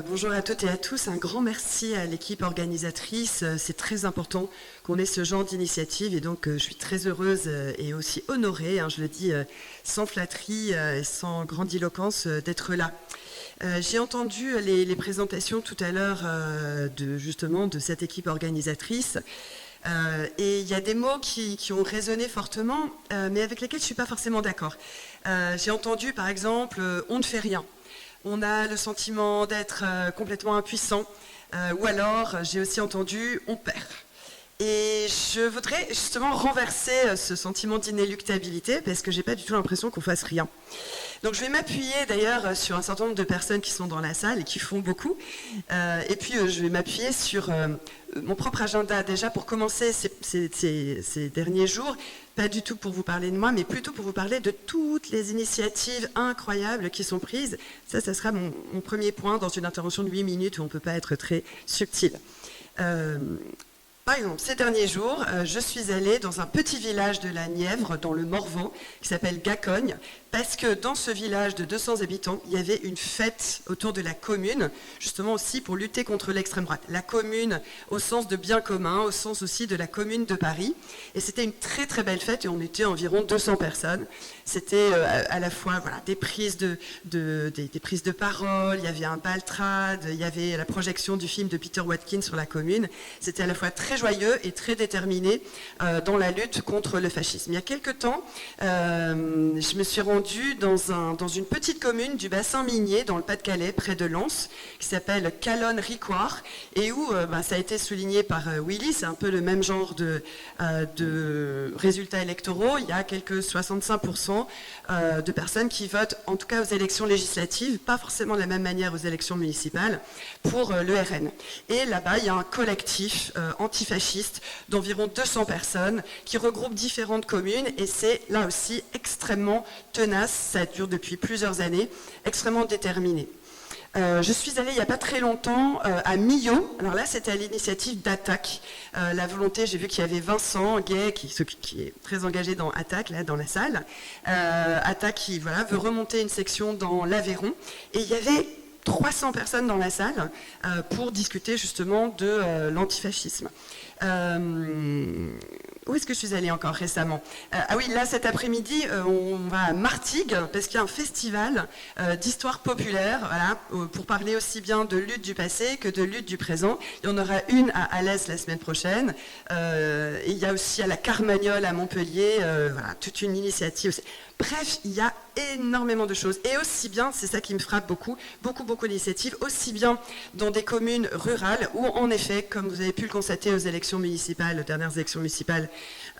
Bonjour à toutes et à tous, un grand merci à l'équipe organisatrice. C'est très important qu'on ait ce genre d'initiative et donc je suis très heureuse et aussi honorée, je le dis sans flatterie et sans grandiloquence, d'être là. J'ai entendu les présentations tout à l'heure justement de cette équipe organisatrice. Et il y a des mots qui ont résonné fortement, mais avec lesquels je ne suis pas forcément d'accord. J'ai entendu par exemple « on ne fait rien ». On a le sentiment d'être complètement impuissant, ou alors j'ai aussi entendu « on perd ». Et je voudrais justement renverser ce sentiment d'inéluctabilité parce que j'ai pas du tout l'impression qu'on fasse rien. Donc je vais m'appuyer d'ailleurs sur un certain nombre de personnes qui sont dans la salle et qui font beaucoup. Et puis je vais m'appuyer sur mon propre agenda déjà pour commencer ces derniers jours. Pas du tout pour vous parler de moi, mais plutôt pour vous parler de toutes les initiatives incroyables qui sont prises. Ça sera mon premier point dans une intervention de 8 minutes où on ne peut pas être très subtil. Par exemple, ces derniers jours, je suis allée dans un petit village de la Nièvre, dans le Morvan, qui s'appelle Gacogne, parce que dans ce village de 200 habitants, il y avait une fête autour de la commune, justement aussi pour lutter contre l'extrême droite. La commune au sens de bien commun, au sens aussi de la commune de Paris. Et c'était une très très belle fête et on était environ 200 personnes. C'était à la fois des prises des prises de parole, il y avait un baltrade, il y avait la projection du film de Peter Watkins sur la commune. C'était à la fois très joyeux et très déterminé dans la lutte contre le fascisme. Il y a quelques temps, je me suis rendue dans une petite commune du bassin minier, dans le Pas-de-Calais, près de Lens, qui s'appelle Calonne-Ricoire, et où ça a été souligné par Willy, c'est un peu le même genre de résultats électoraux. Il y a quelques 65% de personnes qui votent, en tout cas aux élections législatives, pas forcément de la même manière aux élections municipales, pour le RN. Et là-bas, il y a un collectif antifasciste d'environ 200 personnes qui regroupe différentes communes et c'est là aussi extrêmement tenace, ça dure depuis plusieurs années, extrêmement déterminé. Je suis allée il n'y a pas très longtemps à Millau. Alors là, c'était à l'initiative d'Attaque. La volonté, j'ai vu qu'il y avait Vincent Gay, qui est très engagé dans Attaque, là, dans la salle. Attaque qui veut remonter une section dans l'Aveyron. Et il y avait 300 personnes dans la salle pour discuter justement de l'antifascisme. Où est-ce que je suis allée encore récemment ? Ah oui, là cet après-midi, on va à Martigues parce qu'il y a un festival d'histoire populaire, pour parler aussi bien de lutte du passé que de lutte du présent. Il y en aura une à Alès la semaine prochaine. Et il y a aussi à la Carmagnole à Montpellier, toute une initiative aussi. Bref, il y a énormément de choses. Et aussi bien, c'est ça qui me frappe beaucoup d'initiatives, aussi bien dans des communes rurales où, en effet, comme vous avez pu le constater aux élections municipales, aux dernières élections municipales,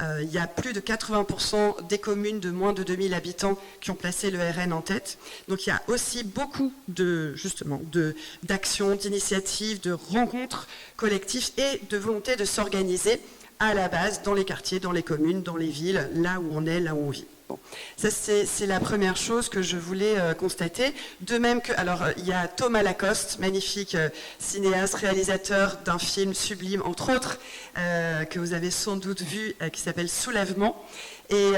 il y a plus de 80% des communes de moins de 2000 habitants qui ont placé le RN en tête. Donc il y a aussi beaucoup d'actions, d'initiatives, de rencontres collectives et de volonté de s'organiser à la base dans les quartiers, dans les communes, dans les villes, là où on est, là où on vit. Bon. Ça, c'est la première chose que je voulais constater. De même que, alors, il y a Thomas Lacoste, magnifique cinéaste, réalisateur d'un film sublime, entre autres, que vous avez sans doute vu, qui s'appelle Soulèvement. Et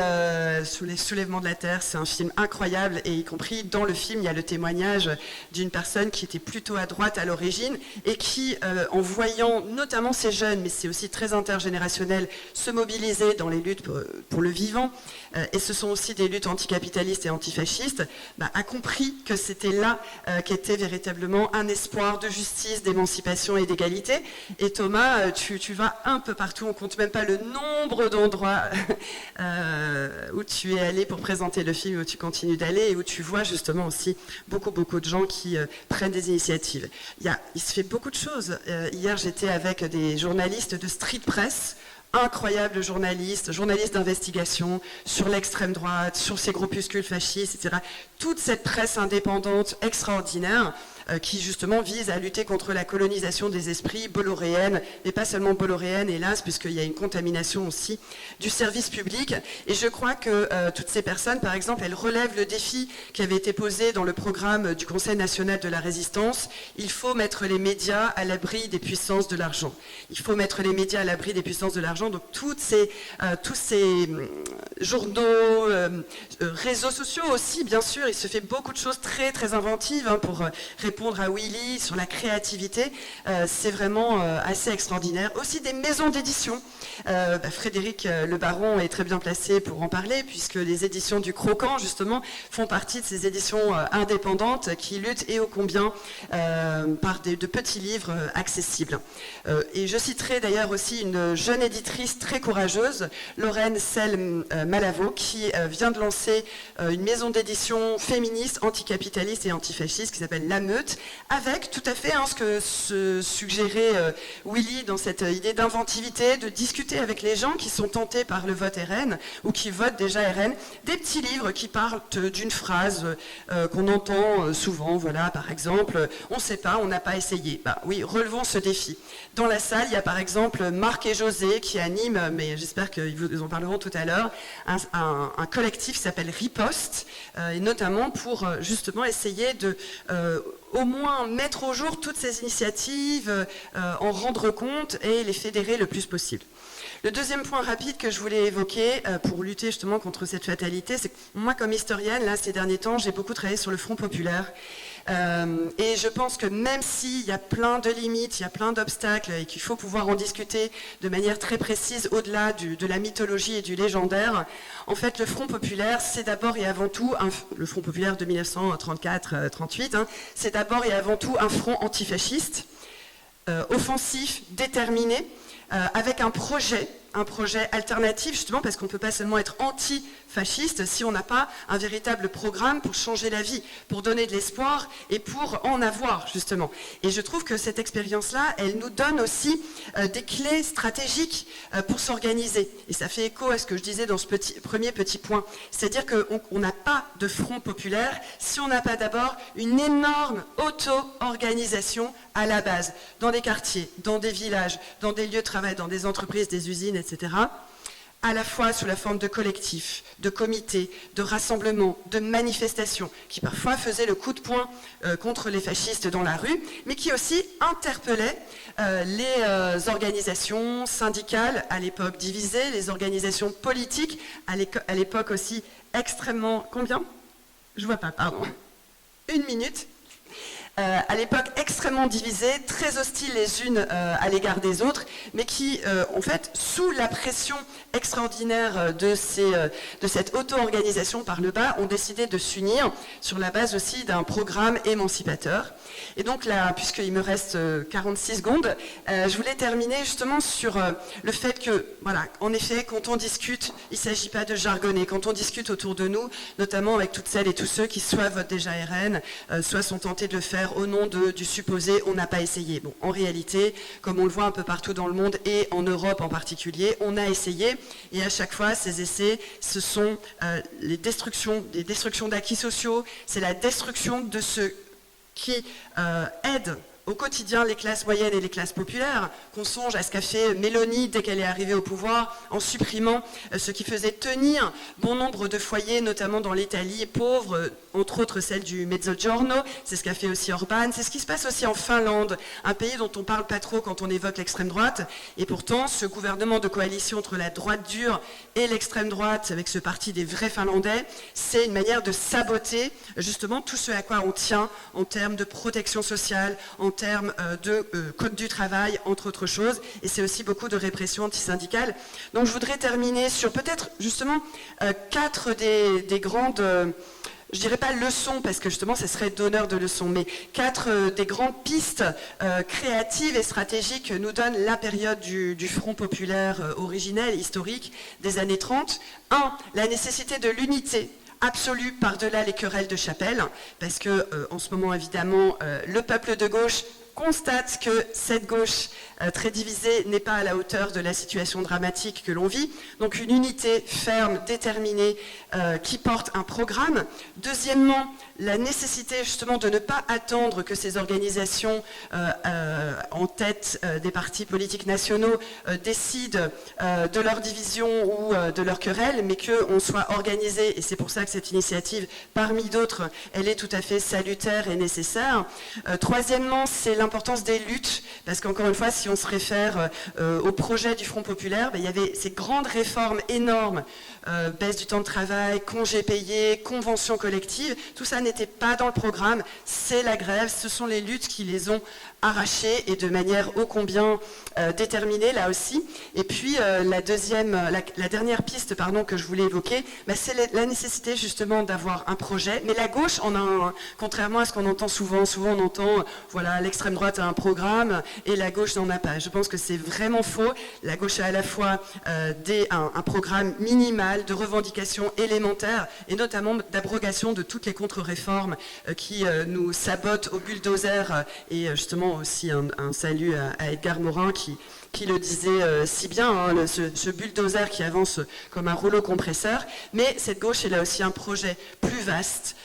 sous les soulèvements de la Terre, c'est un film incroyable, et y compris dans le film, il y a le témoignage d'une personne qui était plutôt à droite à l'origine, et qui, en voyant notamment ces jeunes, mais c'est aussi très intergénérationnel, se mobiliser dans les luttes pour le vivant, et ce sont aussi des luttes anticapitalistes et antifascistes, a compris que c'était là qu'était véritablement un espoir de justice, d'émancipation et d'égalité. Et Thomas, tu vas un peu partout, on compte même pas le nombre d'endroits où tu es allé pour présenter le film, où tu continues d'aller et où tu vois justement aussi beaucoup de gens qui prennent des initiatives. Il se fait beaucoup de choses. Hier, j'étais avec des journalistes de street press, incroyables journalistes d'investigation sur l'extrême droite, sur ces groupuscules fascistes, etc. Toute cette presse indépendante extraordinaire qui justement vise à lutter contre la colonisation des esprits bolloréennes, mais pas seulement bolloréennes, hélas, puisqu'il y a une contamination aussi du service public. Et je crois que toutes ces personnes, par exemple, elles relèvent le défi qui avait été posé dans le programme du Conseil national de la résistance. Il faut mettre les médias à l'abri des puissances de l'argent. Il faut mettre les médias à l'abri des puissances de l'argent. Donc tous ces journaux, réseaux sociaux aussi, bien sûr, il se fait beaucoup de choses très très inventives pour répondre à Willy sur la créativité. C'est vraiment assez extraordinaire. Aussi des maisons d'édition. Frédéric Le Baron est très bien placé pour en parler, puisque les éditions du Croquant, justement, font partie de ces éditions indépendantes qui luttent et ô combien par de petits livres accessibles. Et je citerai d'ailleurs aussi une jeune éditrice très courageuse, Lorraine Selle-Malavo, qui vient de lancer une maison d'édition féministe, anticapitaliste et antifasciste qui s'appelle La Meute, avec tout à fait ce que se suggérait Willy dans cette idée d'inventivité, de discuter avec les gens qui sont tentés par le vote RN ou qui votent déjà RN, des petits livres qui parlent d'une phrase qu'on entend souvent, voilà, par exemple, on ne sait pas, on n'a pas essayé. Bah oui, relevons ce défi. Dans la salle, il y a par exemple Marc et José qui animent, mais j'espère qu'ils vous en parleront tout à l'heure, un collectif qui s'appelle Riposte, et notamment pour justement essayer de au moins mettre au jour toutes ces initiatives, en rendre compte et les fédérer le plus possible. Le deuxième point rapide que je voulais évoquer pour lutter justement contre cette fatalité, c'est que moi comme historienne, là ces derniers temps, j'ai beaucoup travaillé sur le Front populaire. Et je pense que même s'il y a plein de limites, il y a plein d'obstacles et qu'il faut pouvoir en discuter de manière très précise au-delà de la mythologie et du légendaire, en fait le Front populaire c'est d'abord et avant tout, le Front populaire de 1934-38, c'est d'abord et avant tout un front antifasciste, offensif, déterminé, avec un projet alternatif, justement parce qu'on ne peut pas seulement être anti-fasciste si on n'a pas un véritable programme pour changer la vie, pour donner de l'espoir et pour en avoir, justement. Et je trouve que cette expérience-là, elle nous donne aussi des clés stratégiques pour s'organiser. Et ça fait écho à ce que je disais dans ce premier petit point. C'est-à-dire qu'on n'a pas de front populaire si on n'a pas d'abord une énorme auto-organisation à la base, dans des quartiers, dans des villages, dans des lieux de travail, dans des entreprises, des usines, etc., à la fois sous la forme de collectifs, de comités, de rassemblements, de manifestations, qui parfois faisaient le coup de poing contre les fascistes dans la rue, mais qui aussi interpellaient les organisations syndicales, à l'époque divisées, les organisations politiques, à l'époque aussi extrêmement... Combien ? Je vois pas, pardon. 1 minute. À l'époque extrêmement divisées, très hostiles les unes à l'égard des autres, mais qui, en fait, sous la pression extraordinaire de cette auto-organisation par le bas, ont décidé de s'unir sur la base aussi d'un programme émancipateur. Et donc là, puisqu'il me reste 46 secondes, je voulais terminer justement sur le fait que, voilà, en effet, quand on discute, il ne s'agit pas de jargonner. Quand on discute autour de nous, notamment avec toutes celles et tous ceux qui soit votent déjà RN, soit sont tentés de le faire au nom du supposé « on n'a pas essayé ». Bon, en réalité, comme on le voit un peu partout dans le monde et en Europe en particulier, on a essayé et à chaque fois, ces essais, ce sont des destructions d'acquis sociaux, c'est la destruction de ce qui aide au quotidien les classes moyennes et les classes populaires, qu'on songe à ce qu'a fait Mélanie dès qu'elle est arrivée au pouvoir, en supprimant ce qui faisait tenir bon nombre de foyers, notamment dans l'Italie pauvre, entre autres celle du Mezzogiorno, c'est ce qu'a fait aussi Orban, c'est ce qui se passe aussi en Finlande, un pays dont on ne parle pas trop quand on évoque l'extrême droite, et pourtant ce gouvernement de coalition entre la droite dure et l'extrême droite, avec ce parti des vrais Finlandais, c'est une manière de saboter justement tout ce à quoi on tient en termes de protection sociale, en termes de code du travail, entre autres choses, et c'est aussi beaucoup de répression antisyndicale. Donc je voudrais terminer sur peut-être justement 4 des grandes, je dirais pas leçons, parce que justement ça serait donneur de leçons, mais 4 des grandes pistes créatives et stratégiques que nous donne la période du Front populaire originel, historique, des années 30. 1. La nécessité de l'unité absolue par-delà les querelles de chapelle, parce que en ce moment évidemment le peuple de gauche constate que cette gauche très divisée n'est pas à la hauteur de la situation dramatique que l'on vit. Donc une unité ferme, déterminée, qui porte un programme. Deuxièmement, la nécessité justement de ne pas attendre que ces organisations en tête des partis politiques nationaux décident de leur division ou de leur querelle, mais qu'on soit organisé, et c'est pour ça que cette initiative, parmi d'autres, elle est tout à fait salutaire et nécessaire. Troisièmement, c'est l'importance des luttes, parce qu'encore une fois, si on se réfère au projet du Front populaire, il y avait ces grandes réformes énormes, baisse du temps de travail, congés payés, conventions collectives, tout ça n'était pas dans le programme, c'est la grève, ce sont les luttes qui les ont arrachés et de manière ô combien déterminée là aussi. Et puis la dernière piste que je voulais évoquer, c'est la nécessité justement d'avoir un projet, mais la gauche en a un, contrairement à ce qu'on entend souvent on entend, voilà, l'extrême droite a un programme et la gauche n'en a pas. Je pense que c'est vraiment faux. La gauche a à la fois un programme minimal de revendications élémentaires et notamment d'abrogation de toutes les contre-réformes qui nous sabotent au bulldozer et justement aussi un salut à Edgar Morin qui le disait si bien, hein, ce bulldozer qui avance comme un rouleau compresseur, mais cette gauche, elle a aussi un projet plus vaste,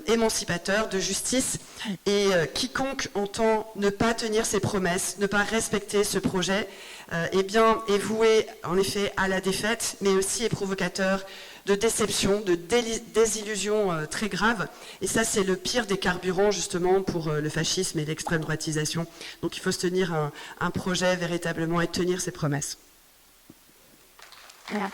émancipateur, de justice, et quiconque entend ne pas tenir ses promesses, ne pas respecter ce projet, est voué en effet à la défaite, mais aussi est provocateur de déception, de désillusion très grave. Et ça, c'est le pire des carburants, justement, pour le fascisme et l'extrême droitisation. Donc il faut se tenir un projet véritablement et tenir ses promesses. Voilà.